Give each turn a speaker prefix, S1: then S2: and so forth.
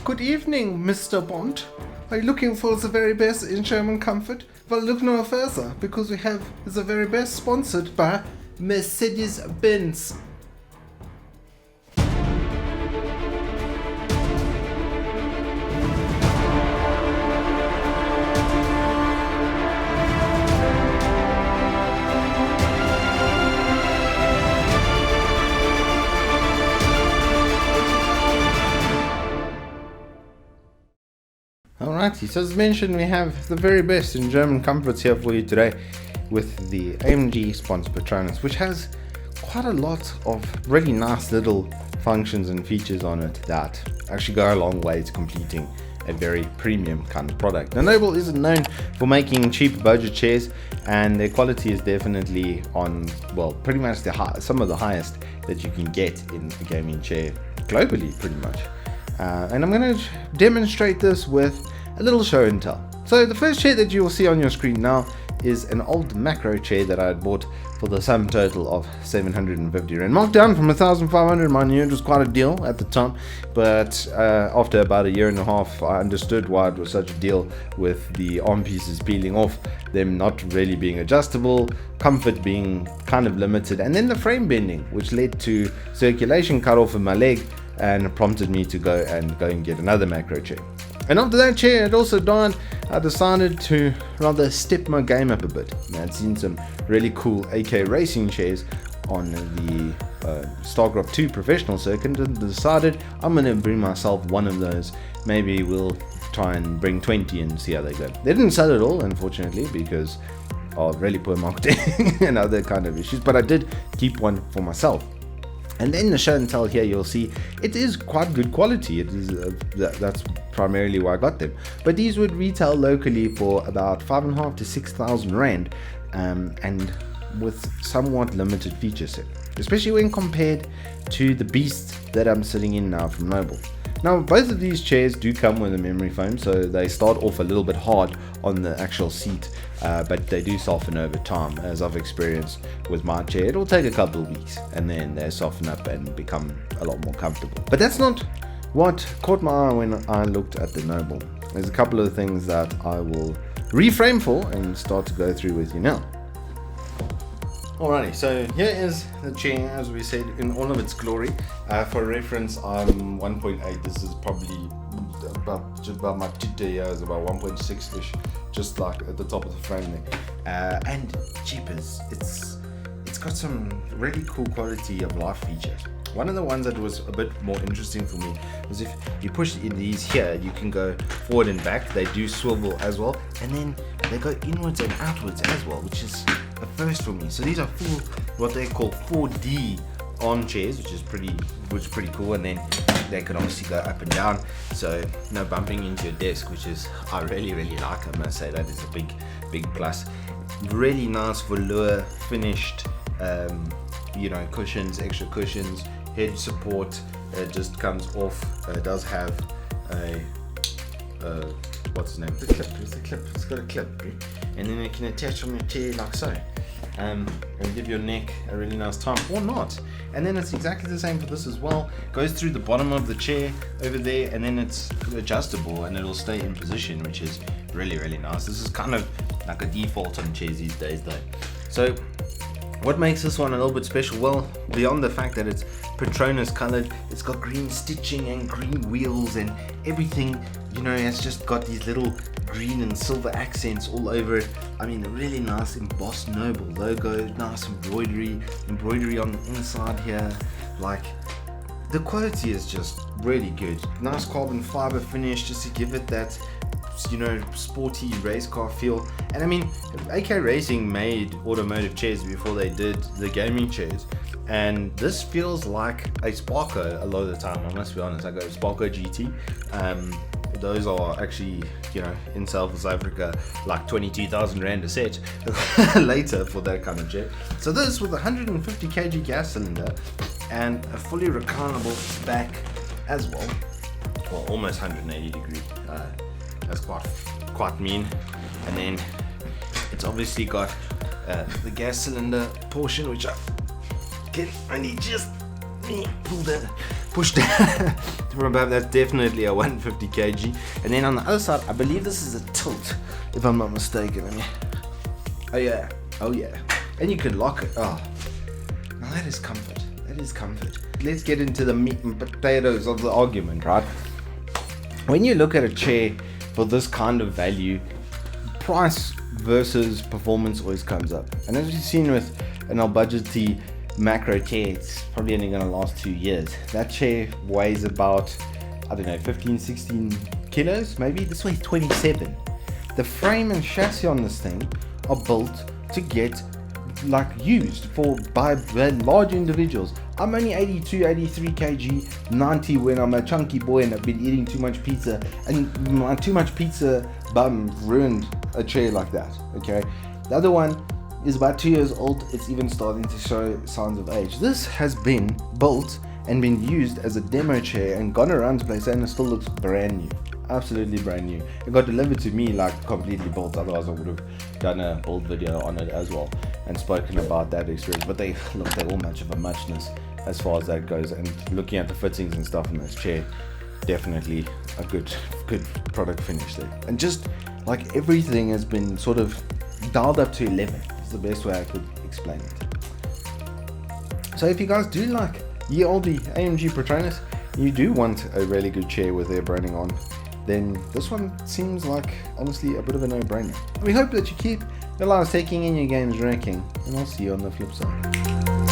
S1: Good evening, Mr. Bond. Are you looking for the very best in German comfort? Well, look no further, because we have the very best sponsored by Mercedes-Benz. Alrighty, so as mentioned, we have the very best in German comforts here for you today with the AMG sponsored Petronas, which has quite a lot of really nice little functions and features on it that actually go a long way to completing a very premium kind of product. Now, Noble isn't known for making cheap budget chairs, and their quality is definitely on, well, pretty much some of the highest that you can get in a gaming chair globally, pretty much. And I'm going to demonstrate this with a little show and tell. So the first chair that you will see on your screen now is an old macro chair that I had bought for the sum total of 750 Rand. Marked down from 1,500, I knew it was quite a deal at the time, but after about a year and a half, I understood why it was such a deal, with the arm pieces peeling off, them not really being adjustable, comfort being kind of limited, and then the frame bending, which led to circulation cut off of my leg, and prompted me to go and get another macro chair. And after that chair had also died, I decided to rather step my game up a bit. I'd seen some really cool AK racing chairs on the StarCraft 2 professional circuit, and decided I'm going to bring myself one of those. Maybe we'll try and bring 20 and see how they go. They didn't sell at all, unfortunately, because of really poor marketing and other kind of issues, but I did keep one for myself. And in the show and tell here, you'll see it is quite good quality. It is that's primarily why I got them. But these would retail locally for about 5,500 to 6,000 Rand, and with somewhat limited feature set, especially when compared to the beast that I'm sitting in now from Noble. Now, both of these chairs do come with a memory foam, so they start off a little bit hard on the actual seat, but they do soften over time, as I've experienced with my chair. It'll take a couple of weeks, and then they soften up and become a lot more comfortable. But that's not what caught my eye when I looked at the Noble. There's a couple of things that I will reframe for and start to go through with you now. Alrighty, so here is the chair, as we said, in all of its glory. For reference, I'm 1.8. This is probably about my tita here is about 1.6ish, just like at the top of the frame there. And jeepers, it's got some really cool quality of life features. One of the ones that was a bit more interesting for me was if you push in these here, you can go forward and back. They do swivel as well, and then they go inwards and outwards as well, which is a first for me. So these are full, what they call 4D armchairs, which is pretty cool. And then they can obviously go up and down, so no bumping into your desk, which is I really like. I must say that is a big plus. Really nice velour finished, cushions, extra cushions, head support. It just comes off. It does have a what's the name? The clip. It's a clip. It's got a clip, and then it can attach on your chair like so, and give your neck a really nice time, or not. And then it's exactly the same for this as well. Goes through the bottom of the chair over there, and then it's adjustable and it'll stay in position, which is really nice. This is kind of like a default on chairs these days, though. So what makes this one a little bit special? Well, beyond the fact that it's Petronas colored, it's got green stitching and green wheels and everything, it's just got these little green and silver accents all over it. I mean, a really nice embossed Noble logo, nice embroidery on the inside here. Like, the quality is just really good. Nice carbon fiber finish, just to give it that sporty race car feel. And I mean, AK Racing made automotive chairs before they did the gaming chairs, and this feels like a Sparko a lot of the time. I must be honest, I go Sparko GT. Those are actually, in South Africa, like 22,000 Rand a set later for that kind of chair. So this with a 150 kg gas cylinder and a fully reclinable back as well, almost 180 degree. That's quite mean. And then it's obviously got the gas cylinder portion, which I can only just pull pushed from above. That's definitely a 150 kg. And then on the other side, I believe this is a tilt, if I'm not mistaken. Oh yeah, oh yeah. And you can lock it. Oh, now that is comfort. That is comfort. Let's get into the meat and potatoes of the argument, right? When you look at a chair for this kind of value, price versus performance always comes up. And as you've seen with an all-budgety macro chair, it's probably only going to last 2 years. That chair weighs about, I don't know, 15, 16 kilos, maybe. This weighs 27. The frame and chassis on this thing are built to get used by large individuals. I'm only 82, 83 kg, 90 when I'm a chunky boy and I've been eating too much pizza, and my too much pizza bum ruined a chair like that. Okay, the other one is about 2 years old. It's even starting to show signs of age. This has been built and been used as a demo chair and gone around the place, and it still looks brand new. Absolutely brand new. It got delivered to me like completely built, otherwise I would have done a build video on it as well and spoken about that experience. But they're all much of a muchness as far as that goes, and looking at the fittings and stuff in this chair, definitely a good product finish there. And just like everything has been sort of dialed up to 11. It's the best way I could explain it. So if you guys do like ye olde AMG Petronas, you do want a really good chair with their branding on, then this one seems like honestly a bit of a no-brainer. We hope that you keep your lives taking in your games ranking, and I'll see you on the flip side.